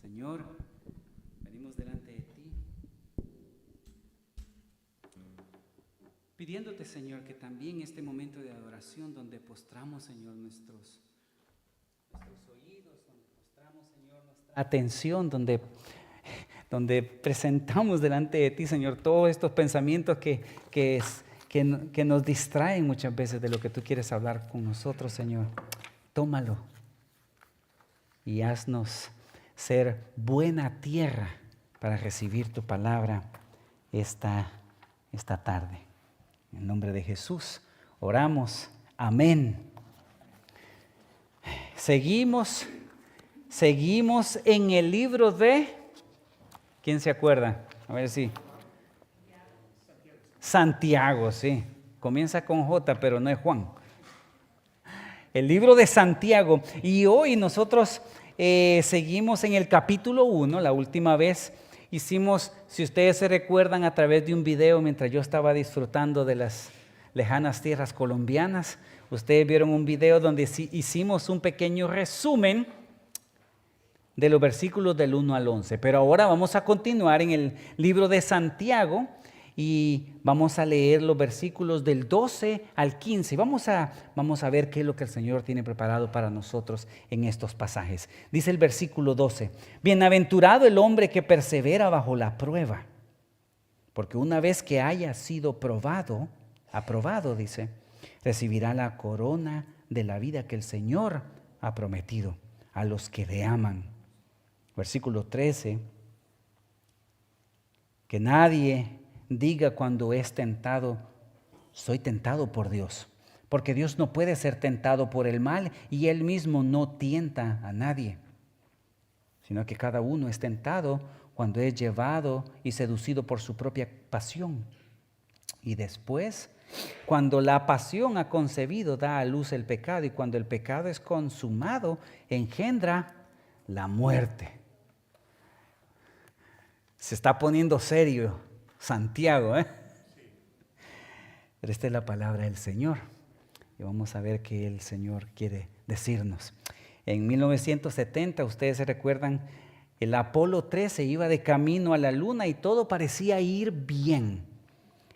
Señor, venimos delante de ti, pidiéndote, Señor, que también este momento de adoración donde postramos, Señor, nuestros oídos, donde postramos, Señor, nuestra atención, donde presentamos delante de ti, Señor, todos estos pensamientos que nos distraen muchas veces de lo que tú quieres hablar con nosotros, Señor. Tómalo y haznos ser buena tierra para recibir tu palabra esta tarde. En el nombre de Jesús oramos. Amén. Seguimos en el libro de... ¿Quién se acuerda? A ver si... Santiago, sí. Comienza con J, pero no es Juan. El libro de Santiago. Y hoy nosotros seguimos en el capítulo 1. La última vez hicimos, si ustedes se recuerdan, a través de un video mientras yo estaba disfrutando de las lejanas tierras colombianas. Ustedes vieron un video donde hicimos un pequeño resumen de los versículos del 1 al 11. Pero ahora vamos a continuar en el libro de Santiago y vamos a leer los versículos del 12 al 15. Vamos a ver qué es lo que el Señor tiene preparado para nosotros en estos pasajes. Dice el versículo 12: Bienaventurado el hombre que persevera bajo la prueba, porque una vez que haya sido aprobado, dice, recibirá la corona de la vida que el Señor ha prometido a los que le aman. Versículo 13: que nadie diga cuando es tentado, soy tentado por Dios, porque Dios no puede ser tentado por el mal y Él mismo no tienta a nadie, sino que cada uno es tentado cuando es llevado y seducido por su propia pasión. Y después, cuando la pasión ha concebido, da a luz el pecado, y cuando el pecado es consumado, engendra la muerte. Se está poniendo serio Santiago, ¿eh? Pero esta es la palabra del Señor y vamos a ver qué el Señor quiere decirnos. En 1970, ustedes se recuerdan, el Apolo 13 iba de camino a la luna y todo parecía ir bien.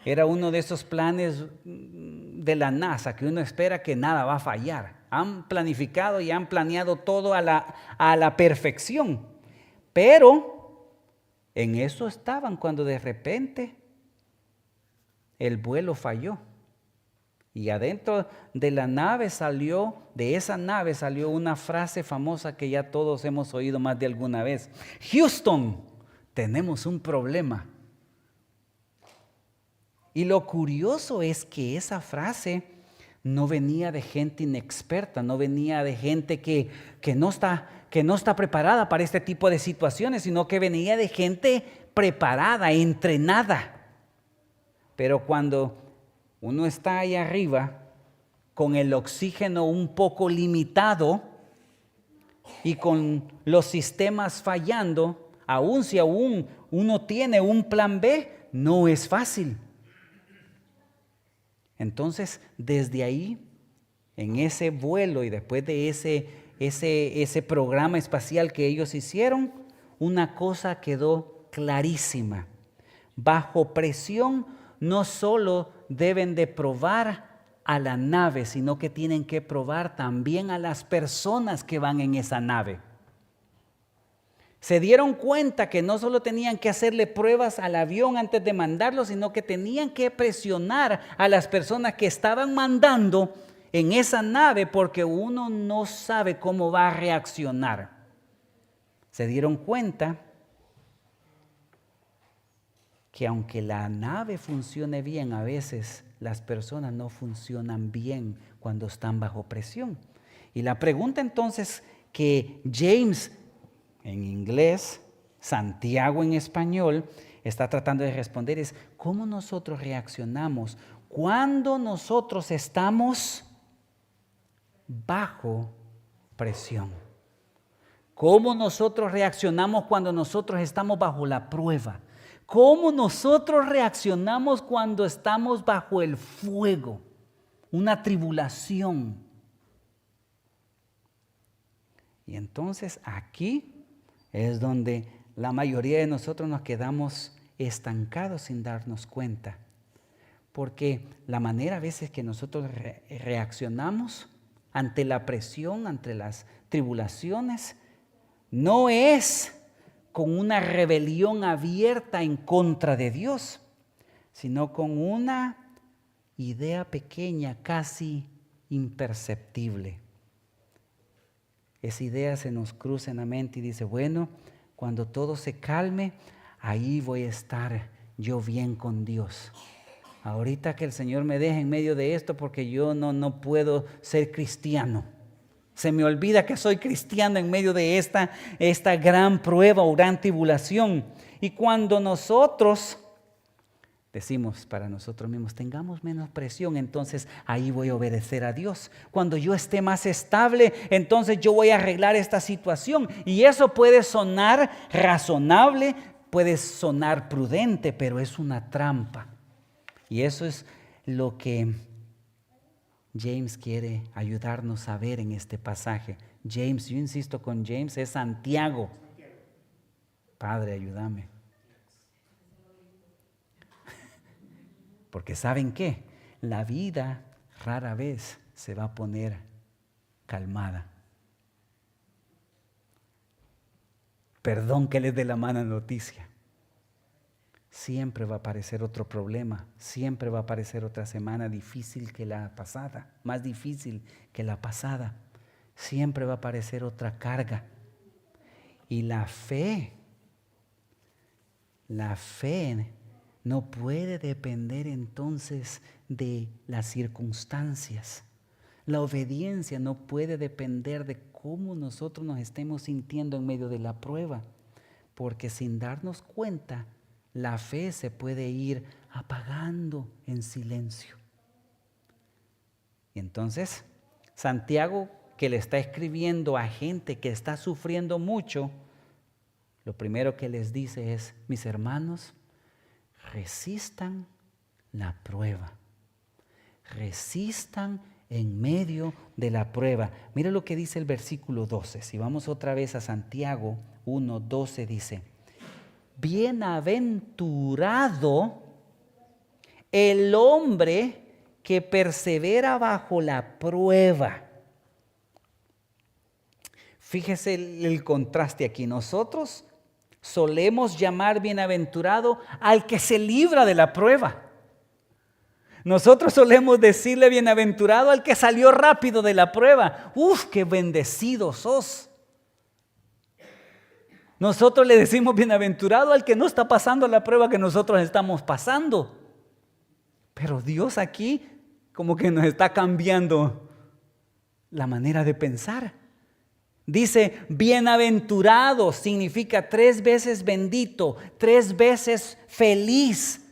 Era uno de esos planes de la NASA que uno espera que nada va a fallar. Han planificado y han planeado todo a la perfección. Pero en eso estaban cuando de repente el vuelo falló. Y adentro de esa nave salió una frase famosa que ya todos hemos oído más de alguna vez. Houston, tenemos un problema. Y lo curioso es que esa frase no venía de gente inexperta, no venía de gente que no está preparada para este tipo de situaciones, sino que venía de gente preparada, entrenada. Pero cuando uno está ahí arriba con el oxígeno un poco limitado y con los sistemas fallando, aun si uno tiene un plan B, no es fácil. Entonces, desde ahí, en ese vuelo y después de ese programa espacial que ellos hicieron, una cosa quedó clarísima. Bajo presión, no solo deben de probar a la nave, sino que tienen que probar también a las personas que van en esa nave. Se dieron cuenta que no solo tenían que hacerle pruebas al avión antes de mandarlo, sino que tenían que presionar a las personas que estaban mandando en esa nave porque uno no sabe cómo va a reaccionar. Se dieron cuenta que aunque la nave funcione bien, a veces las personas no funcionan bien cuando están bajo presión. Y la pregunta entonces que James en inglés, Santiago en español, está tratando de responder es ¿cómo nosotros reaccionamos cuando nosotros estamos bajo presión? ¿Cómo nosotros reaccionamos cuando nosotros estamos bajo la prueba? ¿Cómo nosotros reaccionamos cuando estamos bajo el fuego? Una tribulación. Y entonces aquí es donde la mayoría de nosotros nos quedamos estancados sin darnos cuenta. Porque la manera a veces que nosotros reaccionamos ante la presión, ante las tribulaciones, no es con una rebelión abierta en contra de Dios, sino con una idea pequeña, casi imperceptible. Esa idea se nos cruza en la mente y dice, bueno, cuando todo se calme, ahí voy a estar yo bien con Dios. Ahorita que el Señor me deje en medio de esto porque yo no puedo ser cristiano. Se me olvida que soy cristiano en medio de esta gran prueba o gran tribulación. Y cuando nosotros decimos para nosotros mismos, tengamos menos presión, entonces ahí voy a obedecer a Dios. Cuando yo esté más estable, entonces yo voy a arreglar esta situación. Y eso puede sonar razonable, puede sonar prudente, pero es una trampa. Y eso es lo que James quiere ayudarnos a ver en este pasaje. James, yo insisto con James, es Santiago. Padre, ayúdame. Porque ¿saben qué? La vida rara vez se va a poner calmada. Perdón que les dé la mala noticia. Siempre va a aparecer otro problema, siempre va a aparecer otra semana difícil que la pasada, más difícil que la pasada. Siempre va a aparecer otra carga. Y la fe no puede depender entonces de las circunstancias. La obediencia no puede depender de cómo nosotros nos estemos sintiendo en medio de la prueba, porque sin darnos cuenta, la fe se puede ir apagando en silencio. Y entonces, Santiago, que le está escribiendo a gente que está sufriendo mucho, lo primero que les dice es, mis hermanos, resistan la prueba. Resistan en medio de la prueba. Mira lo que dice el versículo 12. Si vamos otra vez a Santiago 1:12 dice, bienaventurado el hombre que persevera bajo la prueba. Fíjese el contraste aquí. Nosotros solemos llamar bienaventurado al que se libra de la prueba. Nosotros solemos decirle bienaventurado al que salió rápido de la prueba. ¡Uf, qué bendecido sos! Nosotros le decimos bienaventurado al que no está pasando la prueba que nosotros estamos pasando. Pero Dios aquí como que nos está cambiando la manera de pensar. Dice, bienaventurado significa 3 veces bendito, 3 veces feliz.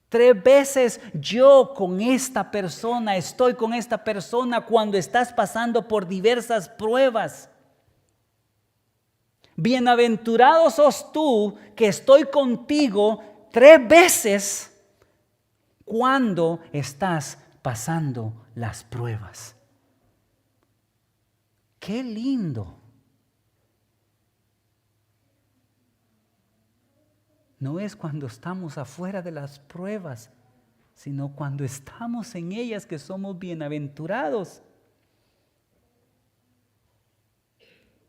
3 veces yo con esta persona, estoy con esta persona cuando estás pasando por diversas pruebas. Bienaventurado sos tú que estoy contigo 3 veces cuando estás pasando las pruebas. ¡Qué lindo! No es cuando estamos afuera de las pruebas, sino cuando estamos en ellas que somos bienaventurados.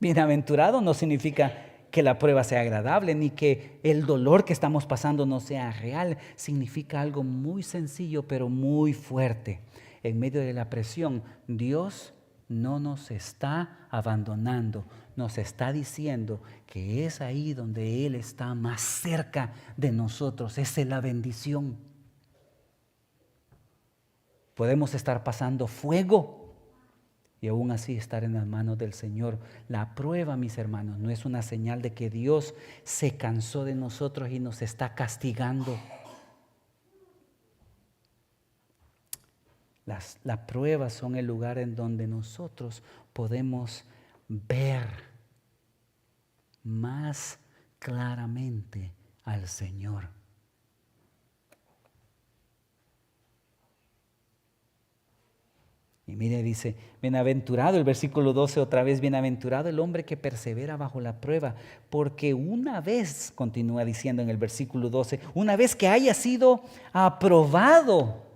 Bienaventurado no significa que la prueba sea agradable, ni que el dolor que estamos pasando no sea real. Significa algo muy sencillo, pero muy fuerte. En medio de la presión, Dios no nos está abandonando, nos está diciendo que es ahí donde Él está más cerca de nosotros. Esa es la bendición. Podemos estar pasando fuego y aún así estar en las manos del Señor. La prueba, mis hermanos, no es una señal de que Dios se cansó de nosotros y nos está castigando. Las pruebas son el lugar en donde nosotros podemos ver más claramente al Señor. Y mire, dice, bienaventurado, el versículo 12 otra vez, bienaventurado el hombre que persevera bajo la prueba, porque una vez, continúa diciendo en el versículo 12, una vez que haya sido aprobado.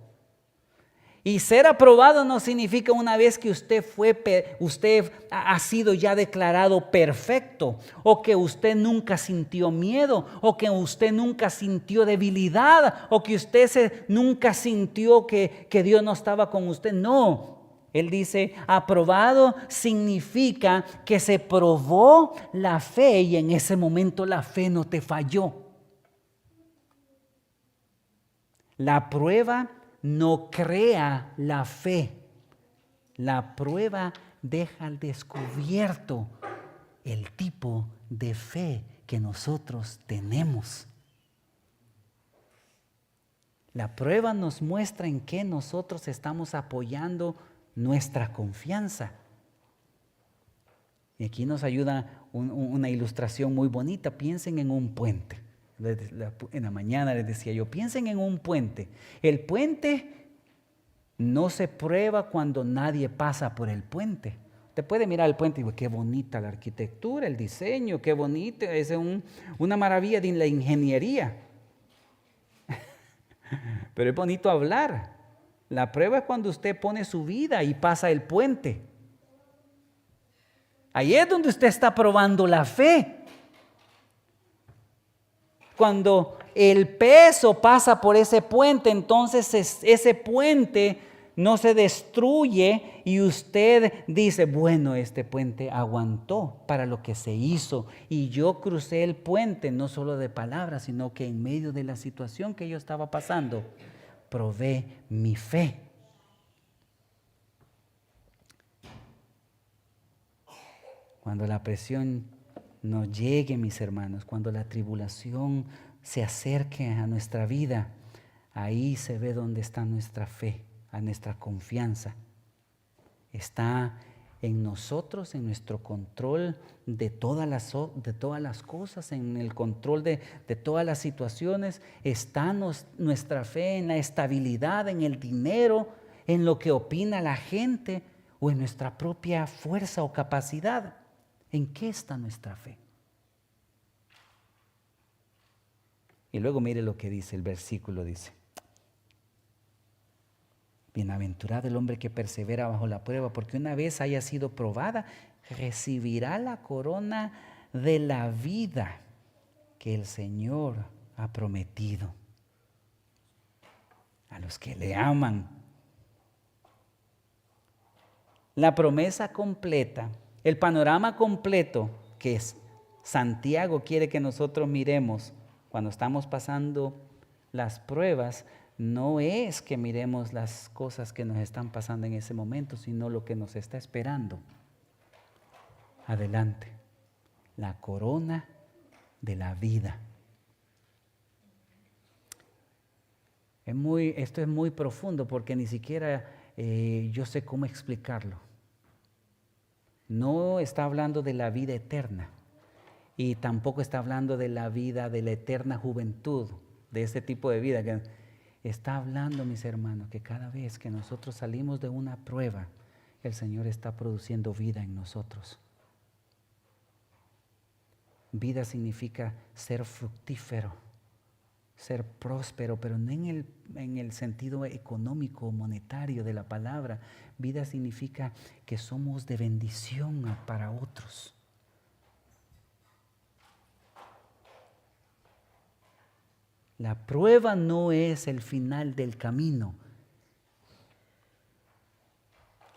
Y ser aprobado no significa una vez que usted ha sido ya declarado perfecto, o que usted nunca sintió miedo, o que usted nunca sintió debilidad, o que usted nunca sintió que Dios no estaba con usted. No, él dice, aprobado significa que se probó la fe y en ese momento la fe no te falló. La prueba no crea la fe. La prueba deja al descubierto el tipo de fe que nosotros tenemos. La prueba nos muestra en qué nosotros estamos apoyando nuestra confianza. Y aquí nos ayuda una ilustración muy bonita. Piensen en un puente. En la mañana les decía yo, piensen en un puente. El puente no se prueba cuando nadie pasa por el puente. Usted puede mirar el puente y decir, qué bonita la arquitectura, el diseño, qué bonito, es una maravilla de la ingeniería. Pero es bonito hablar. La prueba es cuando usted pone su vida y pasa el puente. Ahí es donde usted está probando la fe. Cuando el peso pasa por ese puente, entonces ese puente no se destruye y usted dice, bueno, este puente aguantó para lo que se hizo y yo crucé el puente no solo de palabras, sino que en medio de la situación que yo estaba pasando, probé mi fe. Cuando la presión nos llegue, mis hermanos, cuando la tribulación se acerque a nuestra vida, ahí se ve dónde está nuestra fe, a nuestra confianza. Está en nosotros, en nuestro control de todas las cosas, en el control de todas las situaciones. Está nuestra fe en la estabilidad, en el dinero, en lo que opina la gente o en nuestra propia fuerza o capacidad. ¿En qué está nuestra fe? Y luego mire lo que dice el versículo, dice, bienaventurado el hombre que persevera bajo la prueba, porque una vez haya sido probada, recibirá la corona de la vida que el Señor ha prometido a los que le aman. La promesa completa, el panorama completo que Santiago quiere que nosotros miremos cuando estamos pasando las pruebas, no es que miremos las cosas que nos están pasando en ese momento, sino lo que nos está esperando adelante, la corona de la vida. Esto es muy profundo porque ni siquiera yo sé cómo explicarlo. No está hablando de la vida eterna y tampoco está hablando de la vida, de la eterna juventud, de ese tipo de vida. Está hablando, mis hermanos, que cada vez que nosotros salimos de una prueba, el Señor está produciendo vida en nosotros. Vida significa ser fructífero, ser próspero, pero no en el sentido económico o monetario de la palabra. Vida significa que somos de bendición para otros. La prueba no es el final del camino.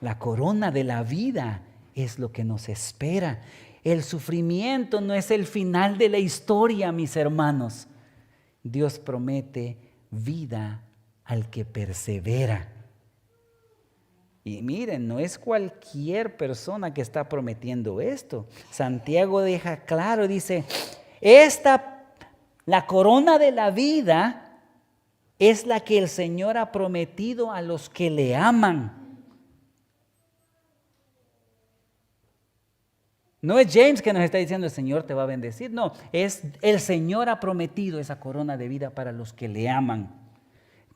La corona de la vida es lo que nos espera. El sufrimiento no es el final de la historia, mis hermanos. Dios promete vida al que persevera. Y miren, no es cualquier persona que está prometiendo esto. Santiago deja claro, dice, la corona de la vida es la que el Señor ha prometido a los que le aman. No es James que nos está diciendo el Señor te va a bendecir. No, es el Señor ha prometido esa corona de vida para los que le aman.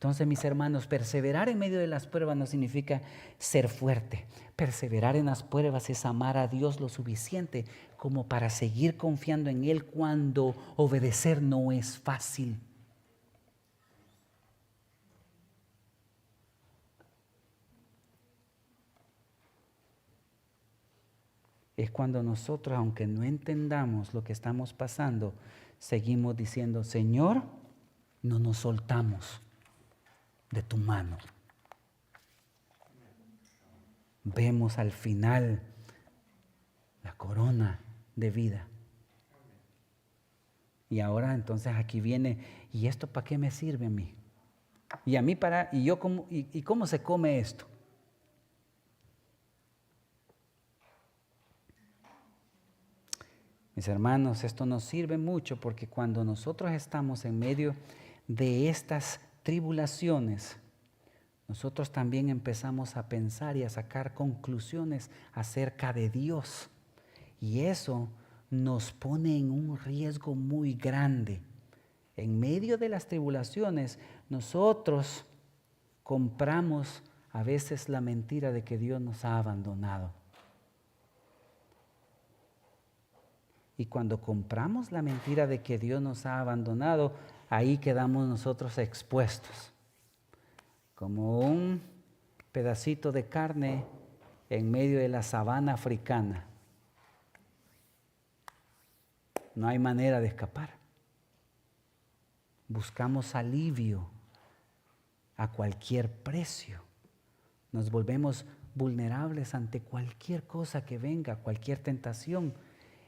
Entonces, mis hermanos, perseverar en medio de las pruebas no significa ser fuerte. Perseverar en las pruebas es amar a Dios lo suficiente como para seguir confiando en Él cuando obedecer no es fácil. Es cuando nosotros, aunque no entendamos lo que estamos pasando, seguimos diciendo, Señor, no nos soltamos de tu mano. Vemos al final la corona de vida. Y ahora entonces aquí viene, ¿y esto para qué me sirve a mí? Y a mí ¿y cómo se come esto? Mis hermanos, esto nos sirve mucho porque cuando nosotros estamos en medio de estas tribulaciones, nosotros también empezamos a pensar y a sacar conclusiones acerca de Dios. Y eso nos pone en un riesgo muy grande. En medio de las tribulaciones, nosotros compramos a veces la mentira de que Dios nos ha abandonado. Y cuando compramos la mentira de que Dios nos ha abandonado, ahí quedamos nosotros expuestos, como un pedacito de carne en medio de la sabana africana. No hay manera de escapar. Buscamos alivio a cualquier precio. Nos volvemos vulnerables ante cualquier cosa que venga, cualquier tentación.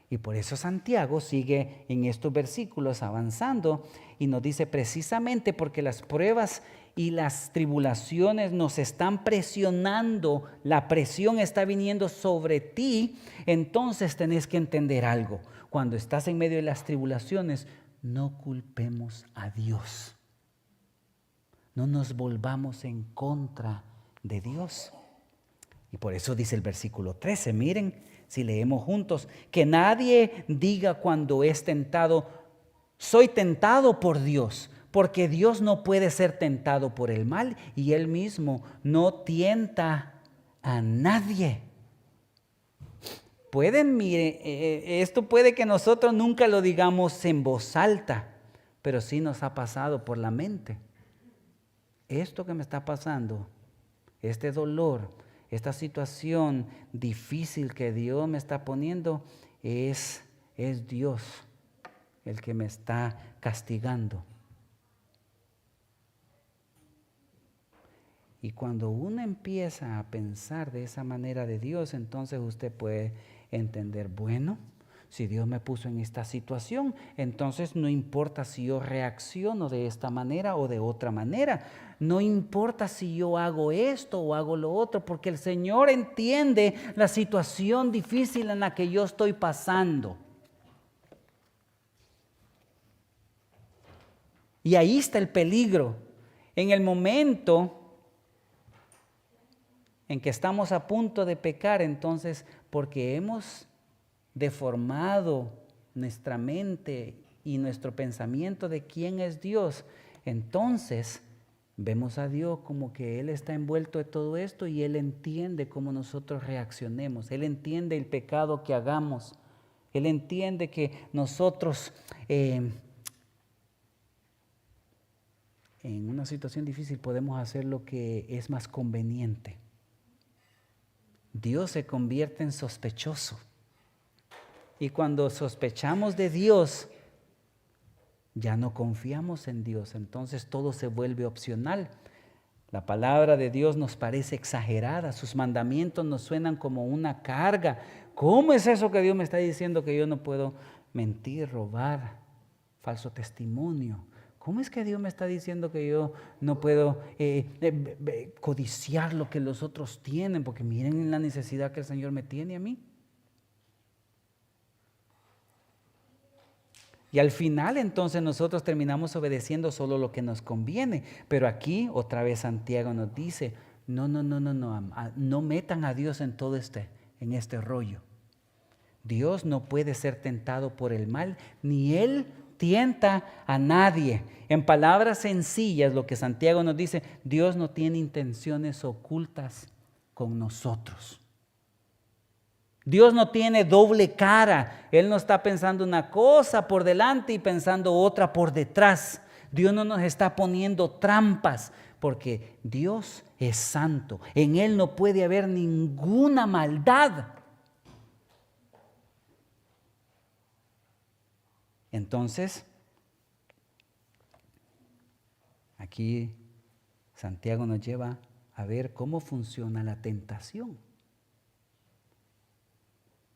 Y por eso Santiago sigue en estos versículos avanzando y nos dice precisamente porque las pruebas y las tribulaciones nos están presionando, la presión está viniendo sobre ti, entonces tenés que entender algo. Cuando estás en medio de las tribulaciones, no culpemos a Dios. No nos volvamos en contra de Dios. Y por eso dice el versículo 13, miren, si leemos juntos, que nadie diga cuando es tentado, soy tentado por Dios, porque Dios no puede ser tentado por el mal y Él mismo no tienta a nadie. Esto puede que nosotros nunca lo digamos en voz alta, pero sí nos ha pasado por la mente. Esto que me está pasando, este dolor, esta situación difícil que Dios me está poniendo, es Dios el que me está castigando. Y cuando uno empieza a pensar de esa manera de Dios, entonces usted puede entender, bueno, si Dios me puso en esta situación, entonces no importa si yo reacciono de esta manera o de otra manera. No importa si yo hago esto o hago lo otro, porque el Señor entiende la situación difícil en la que yo estoy pasando. Y ahí está el peligro. En el momento en que estamos a punto de pecar, entonces, porque hemos deformado nuestra mente y nuestro pensamiento de quién es Dios, entonces vemos a Dios como que Él está envuelto de todo esto y Él entiende cómo nosotros reaccionemos, Él entiende el pecado que hagamos, Él entiende que nosotros en una situación difícil podemos hacer lo que es más conveniente. Dios se convierte en sospechoso. Y cuando sospechamos de Dios, ya no confiamos en Dios, entonces todo se vuelve opcional. La palabra de Dios nos parece exagerada, sus mandamientos nos suenan como una carga. ¿Cómo es eso que Dios me está diciendo que yo no puedo mentir, robar, falso testimonio? ¿Cómo es que Dios me está diciendo que yo no puedo codiciar lo que los otros tienen? Porque miren la necesidad que el Señor me tiene a mí. Y al final entonces nosotros terminamos obedeciendo solo lo que nos conviene. Pero aquí otra vez Santiago nos dice, no metan a Dios en todo en este rollo. Dios no puede ser tentado por el mal, ni Él tienta a nadie. En palabras sencillas, lo que Santiago nos dice, Dios no tiene intenciones ocultas con nosotros. Dios no tiene doble cara. Él no está pensando una cosa por delante y pensando otra por detrás. Dios no nos está poniendo trampas, porque Dios es santo. En Él no puede haber ninguna maldad. Entonces, aquí Santiago nos lleva a ver cómo funciona la tentación.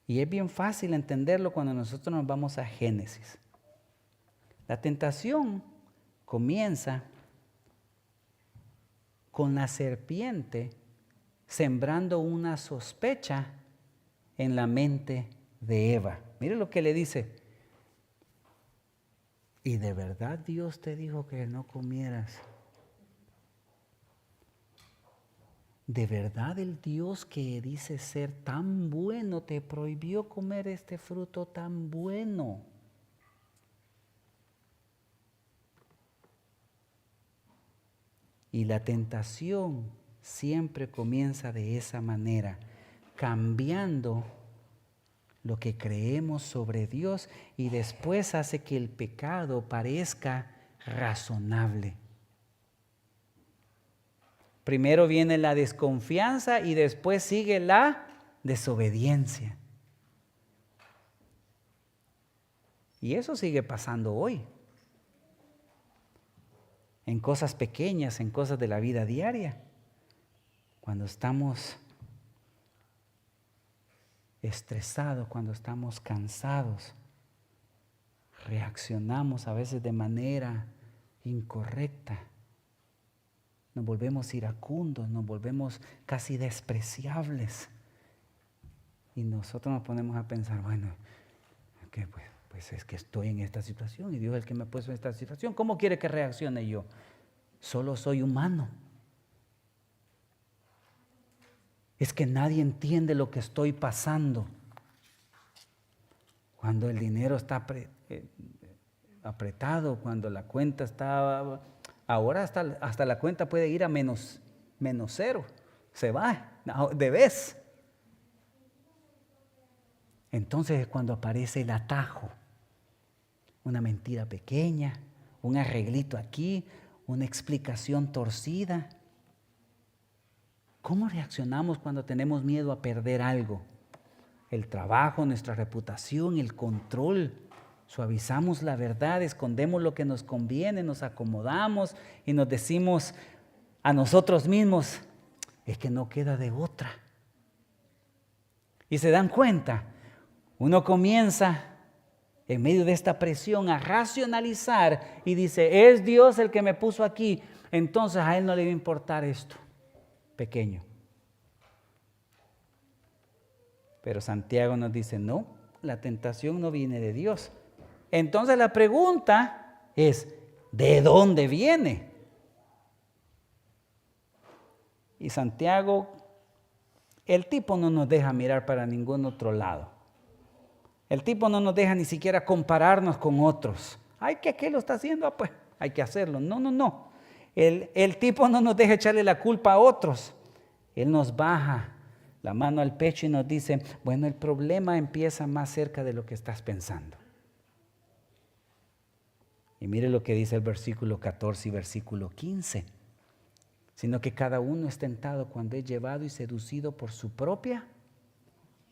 Y es bien fácil entenderlo cuando nosotros nos vamos a Génesis. La tentación comienza con la serpiente sembrando una sospecha en la mente de Eva. Mire lo que le dice. ¿Y de verdad Dios te dijo que no comieras? ¿De verdad el Dios que dice ser tan bueno te prohibió comer este fruto tan bueno? Y la tentación siempre comienza de esa manera, cambiando lo que creemos sobre Dios y después hace que el pecado parezca razonable. Primero viene la desconfianza y después sigue la desobediencia. Y eso sigue pasando hoy. En cosas pequeñas, en cosas de la vida diaria. Cuando estamos estresados, cuando estamos cansados, reaccionamos a veces de manera incorrecta. Nos volvemos iracundos, nos volvemos casi despreciables. Y nosotros nos ponemos a pensar, bueno, ¿qué pues es que estoy en esta situación y Dios es el que me ha puesto en esta situación. ¿Cómo quiere que reaccione yo? Solo soy humano. Es que nadie entiende lo que estoy pasando. Cuando el dinero está apretado, cuando la cuenta está... Ahora hasta la cuenta puede ir a menos cero. Se va de vez. Entonces es cuando aparece el atajo. Una mentira pequeña, un arreglito aquí, una explicación torcida. ¿Cómo reaccionamos cuando tenemos miedo a perder algo? El trabajo, nuestra reputación, el control. Suavizamos la verdad, escondemos lo que nos conviene, nos acomodamos y nos decimos a nosotros mismos, es que no queda de otra. Y se dan cuenta, uno comienza en medio de esta presión a racionalizar y dice, es Dios el que me puso aquí, entonces a Él no le va a importar esto pequeño. Pero Santiago nos dice, no, la tentación no viene de Dios. Entonces la pregunta es, ¿de dónde viene? Y Santiago, el tipo no nos deja mirar para ningún otro lado. El tipo no nos deja ni siquiera compararnos con otros. Ay, que aquel lo está haciendo, pues hay que hacerlo. No. El tipo no nos deja echarle la culpa a otros. Él nos baja la mano al pecho y nos dice, bueno, el problema empieza más cerca de lo que estás pensando. Y mire lo que dice el versículo 14 y versículo 15. Sino que cada uno es tentado cuando es llevado y seducido por su propia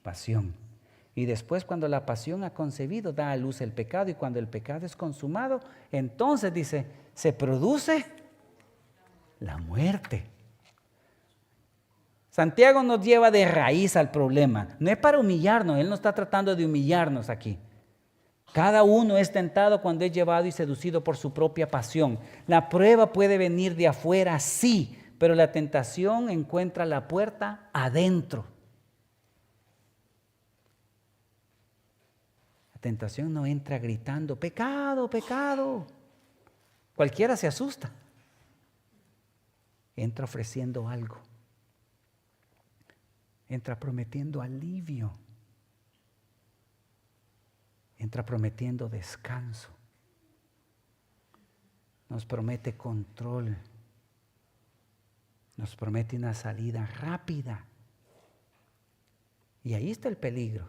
pasión. Y después cuando la pasión ha concebido, da a luz el pecado. Y cuando el pecado es consumado, entonces dice, se produce la muerte. Santiago nos lleva de raíz al problema. No es para humillarnos, él no está tratando de humillarnos aquí. Cada uno es tentado cuando es llevado y seducido por su propia pasión. La prueba puede venir de afuera, sí, pero la tentación encuentra la puerta adentro. La tentación no entra gritando, pecado, pecado. Cualquiera se asusta. Entra ofreciendo algo. Entra prometiendo alivio. Entra prometiendo descanso. nos promete control, nos promete una salida rápida. Y ahí está el peligro.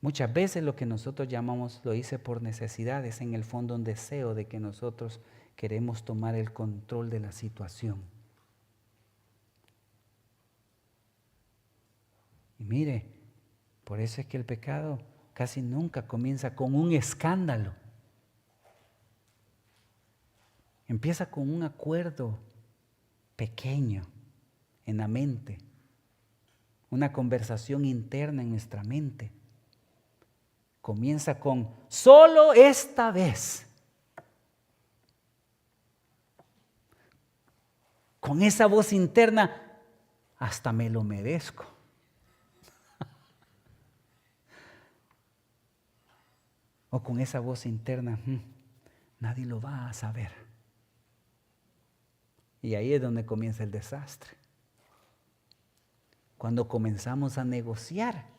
Muchas veces lo que nosotros llamamos, lo hice por necesidad, es en el fondo un deseo de que nosotros queremos tomar el control de la situación. Y mire, por eso es que el pecado casi nunca comienza con un escándalo. Empieza con un acuerdo pequeño en la mente, una conversación interna en nuestra mente. Comienza con solo esta vez. Con esa voz interna, hasta me lo merezco. O con esa voz interna, nadie lo va a saber. Y ahí es donde comienza el desastre. Cuando comenzamos a negociar.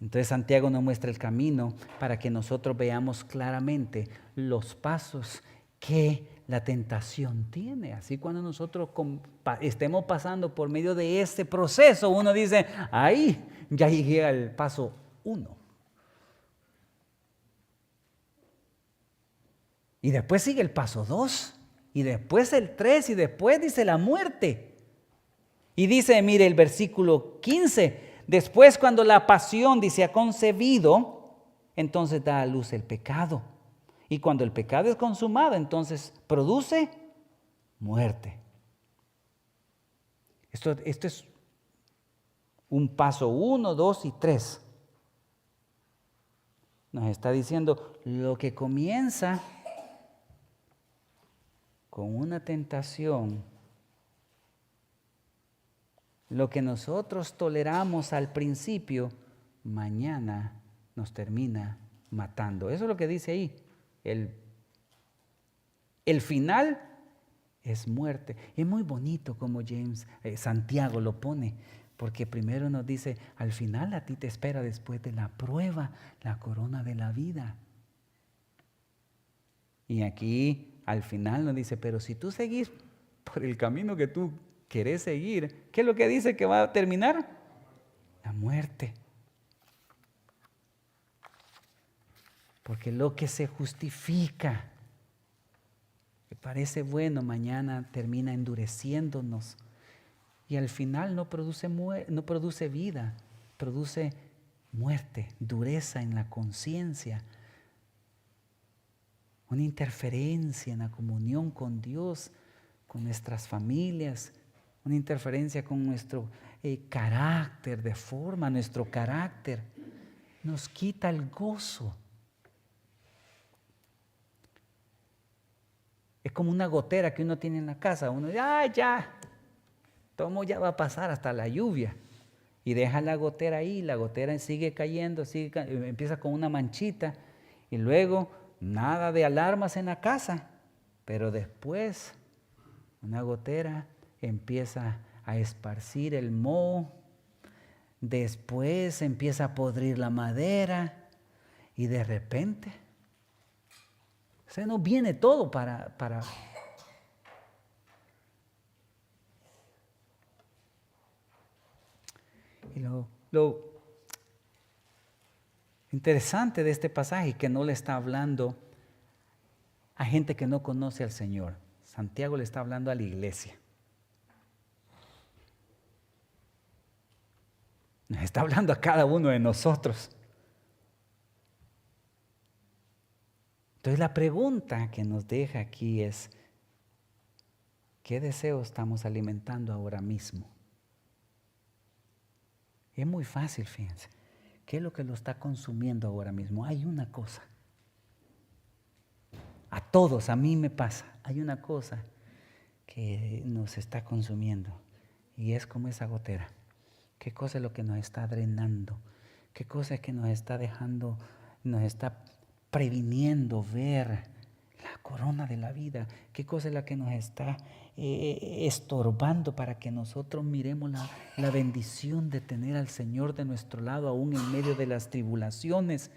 Entonces Santiago nos muestra el camino para que nosotros veamos claramente los pasos que la tentación tiene. Así cuando nosotros estemos pasando por medio de este proceso, uno dice, ahí ya llegué al paso 1. Y después sigue el paso 2. Y después el 3. Y después dice la muerte. Y dice, mire el versículo 15. Después cuando la pasión, dice, ha concebido, entonces da a luz el pecado. Y cuando el pecado es consumado, entonces produce muerte. Esto es un paso 1, 2 y 3. Nos está diciendo lo que comienza con una tentación, lo que nosotros toleramos al principio, mañana nos termina matando. Eso es lo que dice ahí. El final es muerte. Es muy bonito como Santiago lo pone, porque primero nos dice, al final a ti te espera después de la prueba, la corona de la vida. Y aquí al final nos dice, pero si tú seguís por el camino que tú querés seguir, ¿qué es lo que dice que va a terminar? La muerte. Porque lo que se justifica, que parece bueno, mañana termina endureciéndonos. Y al final no produce vida, produce muerte, dureza en la conciencia, una interferencia en la comunión con Dios, con nuestras familias, una interferencia con nuestro carácter, deforma nuestro carácter, nos quita el gozo. Es como una gotera que uno tiene en la casa, uno dice, ya, todo ya va a pasar hasta la lluvia. Y deja la gotera ahí, la gotera sigue cayendo, empieza con una manchita y luego nada de alarmas en la casa, pero después una gotera empieza a esparcir el moho, después empieza a podrir la madera y de repente se nos viene todo para y lo interesante de este pasaje es que no le está hablando a gente que no conoce al Señor. Santiago le está hablando a la iglesia. Nos está hablando a cada uno de nosotros. Entonces la pregunta que nos deja aquí es, ¿qué deseo estamos alimentando ahora mismo? Es muy fácil, fíjense. ¿Qué es lo que lo está consumiendo ahora mismo? Hay una cosa. A todos, a mí me pasa. Hay una cosa que nos está consumiendo y es como esa gotera. ¿Qué cosa es lo que nos está drenando? ¿Qué cosa es que nos está dejando, nos está previniendo ver la corona de la vida? ¿Qué cosa es la que nos está estorbando para que nosotros miremos la bendición de tener al Señor de nuestro lado aún en medio de las tribulaciones?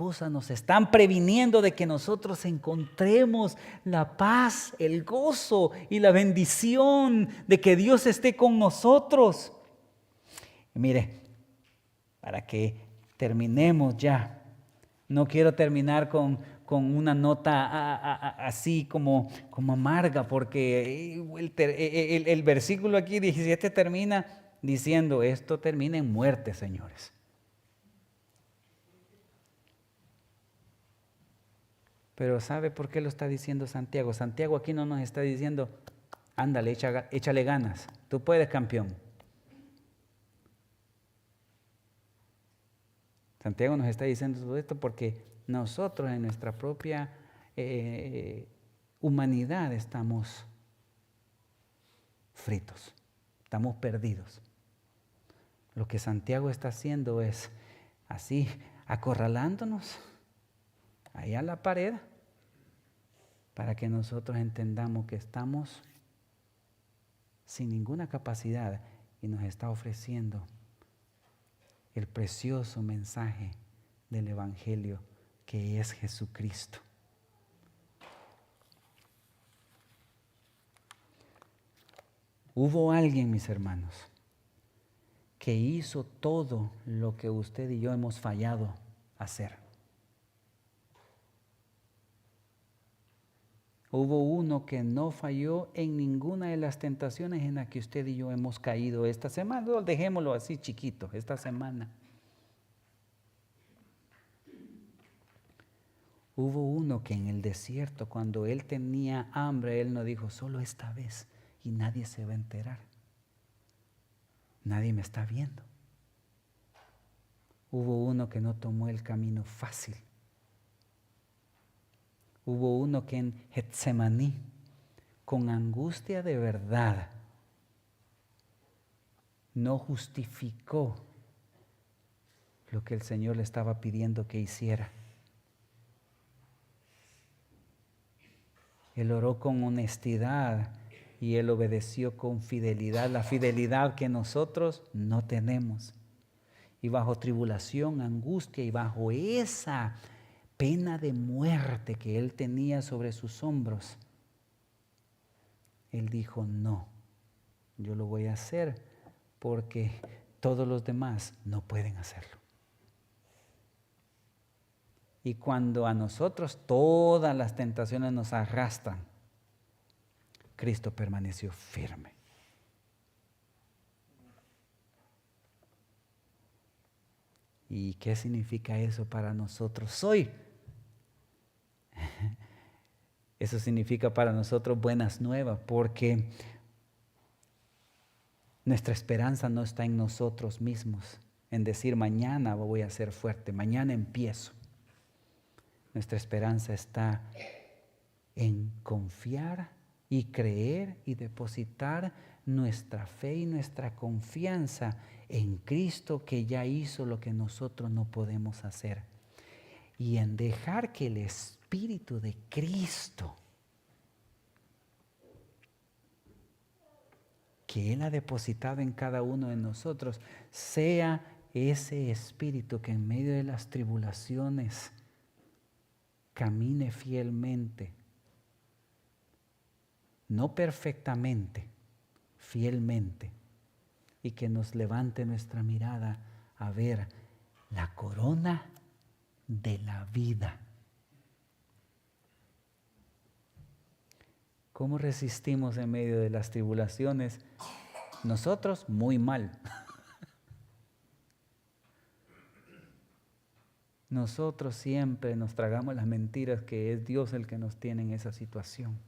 cosas nos están previniendo de que nosotros encontremos la paz, el gozo y la bendición de que Dios esté con nosotros. Y mire, para que terminemos ya, no quiero terminar con una nota así como amarga, porque el versículo aquí 17 termina diciendo, esto termina en muerte, señores. Pero ¿sabe por qué lo está diciendo Santiago? Santiago aquí no nos está diciendo, ándale, échale ganas, tú puedes, campeón. Santiago nos está diciendo todo esto porque nosotros en nuestra propia humanidad estamos fritos, estamos perdidos. Lo que Santiago está haciendo es así, acorralándonos ahí a la pared para que nosotros entendamos que estamos sin ninguna capacidad y nos está ofreciendo el precioso mensaje del Evangelio que es Jesucristo. Hubo alguien, mis hermanos, que hizo todo lo que usted y yo hemos fallado a hacer. Hubo uno que no falló en ninguna de las tentaciones en las que usted y yo hemos caído esta semana. Dejémoslo así chiquito, esta semana. Hubo uno que en el desierto, cuando él tenía hambre, él no dijo, solo esta vez y nadie se va a enterar. Nadie me está viendo. Hubo uno que no tomó el camino fácil. Hubo uno que en Getsemaní, con angustia de verdad, no justificó lo que el Señor le estaba pidiendo que hiciera. Él oró con honestidad y él obedeció con fidelidad, la fidelidad que nosotros no tenemos. Y bajo tribulación, angustia y bajo esa pena de muerte que él tenía sobre sus hombros, él dijo, no, yo lo voy a hacer porque todos los demás no pueden hacerlo. Y cuando a nosotros todas las tentaciones nos arrastran, Cristo permaneció firme. ¿Y qué significa eso para nosotros hoy? Eso significa para nosotros buenas nuevas, porque nuestra esperanza no está en nosotros mismos, en decir mañana voy a ser fuerte, mañana empiezo. Nuestra esperanza está en confiar y creer y depositar nuestra fe y nuestra confianza en Cristo, que ya hizo lo que nosotros no podemos hacer, y en dejar que el Espíritu de Cristo, que Él ha depositado en cada uno de nosotros, sea ese Espíritu que en medio de las tribulaciones camine fielmente, no perfectamente, fielmente, y que nos levante nuestra mirada a ver la corona de la vida. ¿Cómo resistimos en medio de las tribulaciones? Nosotros muy mal. Nosotros siempre nos tragamos las mentiras que es Dios el que nos tiene en esa situación.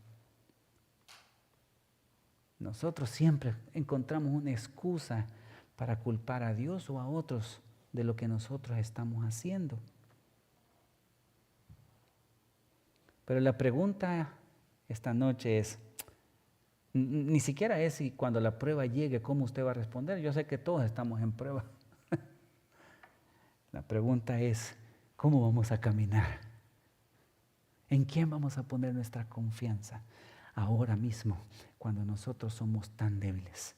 Nosotros siempre encontramos una excusa para culpar a Dios o a otros de lo que nosotros estamos haciendo. Pero la pregunta esta noche es, ni siquiera es si cuando la prueba llegue, cómo usted va a responder. Yo sé que todos estamos en prueba. La pregunta es, ¿cómo vamos a caminar? ¿En quién vamos a poner nuestra confianza ahora mismo, cuando nosotros somos tan débiles?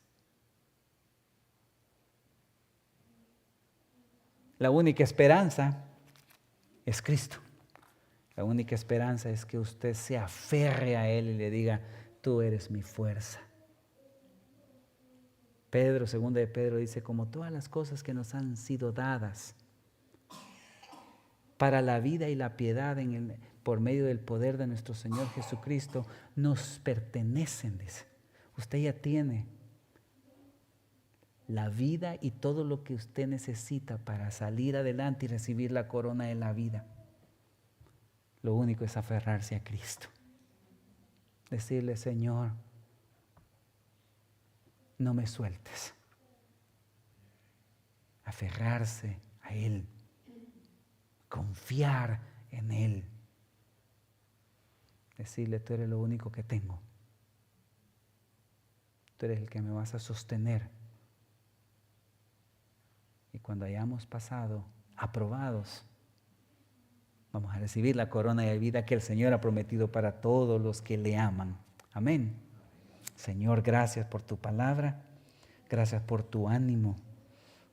La única esperanza es Cristo. La única esperanza es que usted se aferre a Él y le diga, tú eres mi fuerza. Pedro, segunda de Pedro, dice, como todas las cosas que nos han sido dadas para la vida y la piedad por medio del poder de nuestro Señor Jesucristo, nos pertenecen, dice. Usted ya tiene la vida y todo lo que usted necesita para salir adelante y recibir la corona de la vida. Lo único es aferrarse a Cristo. Decirle, Señor, no me sueltes. Aferrarse a Él. Confiar en Él. Decirle, tú eres lo único que tengo. Tú eres el que me vas a sostener. Y cuando hayamos pasado, aprobados, vamos a recibir la corona de vida que el Señor ha prometido para todos los que le aman. Amén. Señor, gracias por tu palabra. Gracias por tu ánimo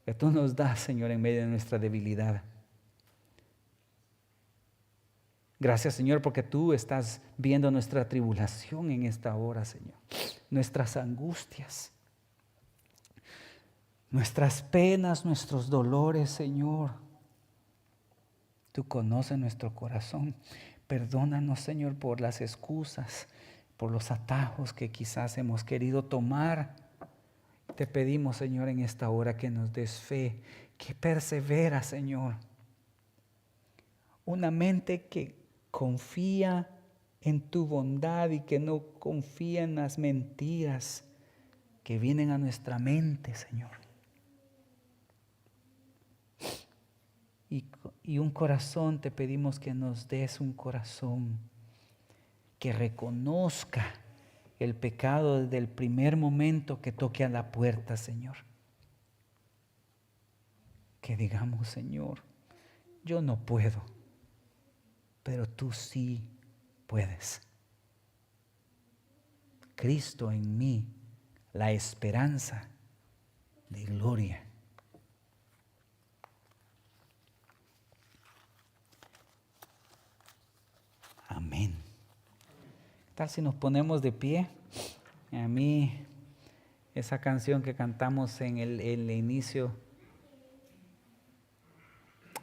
que tú nos das, Señor, en medio de nuestra debilidad. Gracias, Señor, porque tú estás viendo nuestra tribulación en esta hora, Señor. Nuestras angustias, nuestras penas, nuestros dolores, Señor. Tú conoces nuestro corazón. Perdónanos, Señor, por las excusas, por los atajos que quizás hemos querido tomar. Te pedimos, Señor, en esta hora que nos des fe, que persevera, Señor. Una mente que confía en tu bondad y que no confía en las mentiras que vienen a nuestra mente, Señor. Y un corazón, te pedimos que nos des un corazón que reconozca el pecado desde el primer momento que toque a la puerta, Señor. Que digamos, Señor, yo no puedo, pero tú sí puedes. Cristo en mí, la esperanza de gloria. Amén. ¿Qué tal si nos ponemos de pie? A mí, esa canción que cantamos en el inicio,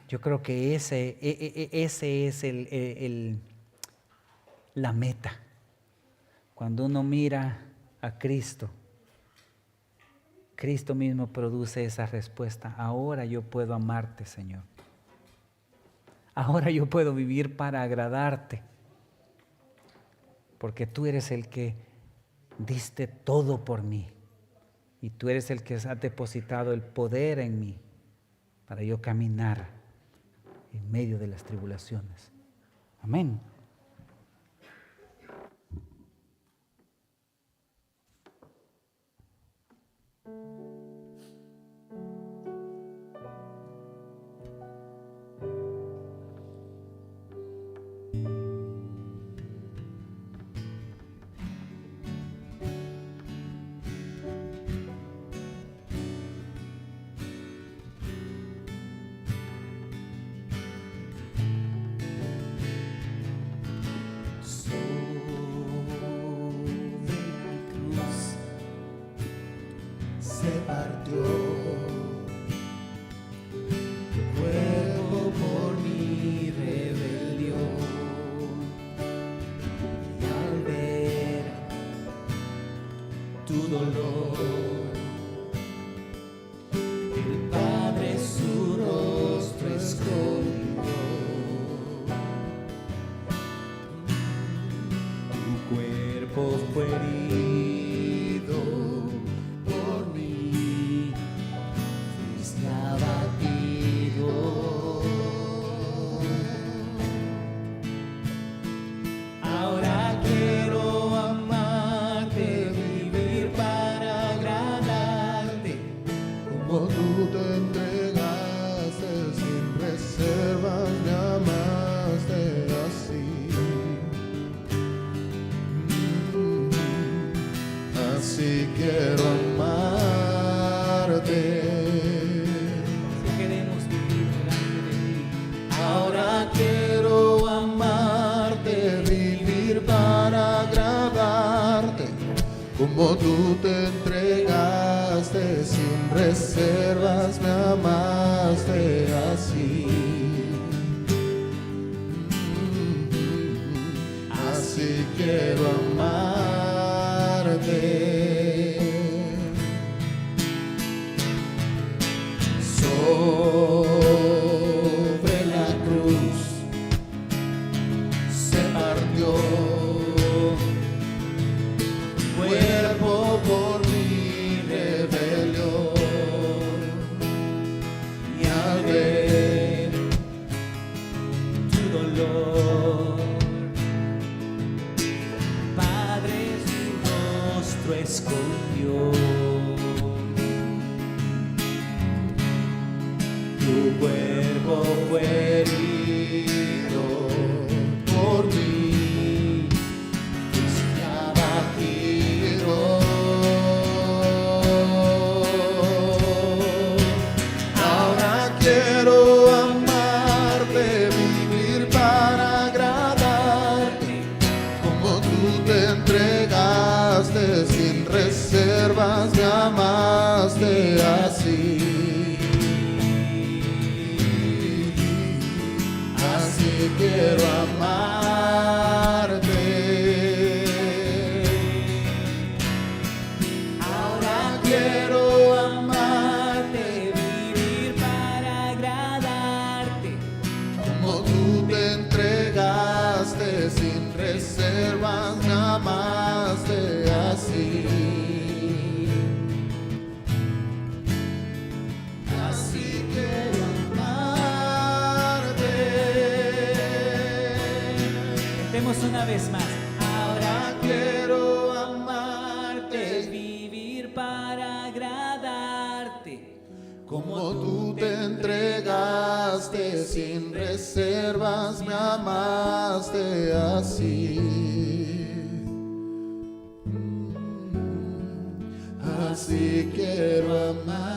yo creo que ese es la meta. Cuando uno mira a Cristo, Cristo mismo produce esa respuesta. Ahora yo puedo amarte, Señor. Ahora yo puedo vivir para agradarte. Porque tú eres el que diste todo por mí. Y tú eres el que has depositado el poder en mí para yo caminar en medio de las tribulaciones. Amén. como tú te entregaste sin reservas, me amaste así. Así quiero amarte. Sobre la cruz se partió cuerpo por mi rebelión, y al ver Tu dolor, Padre, su rostro escondió. Tu cuerpo fue herido por mí, fuiste abatido. Ahora quiero amarte, vivir para agradarte, como tú te entregaste sin reservas, me amaste así. Así quiero amarte. Ahora quiero amarte, Vivir para agradarte, como tú te entregaste sin reservas, me amaste así. Así quiero amarte. cantemos una vez más. Ahora quiero amarte, Vivir para agradarte, como tú te entregaste sin reservas, me amaste así. Así quiero amarte.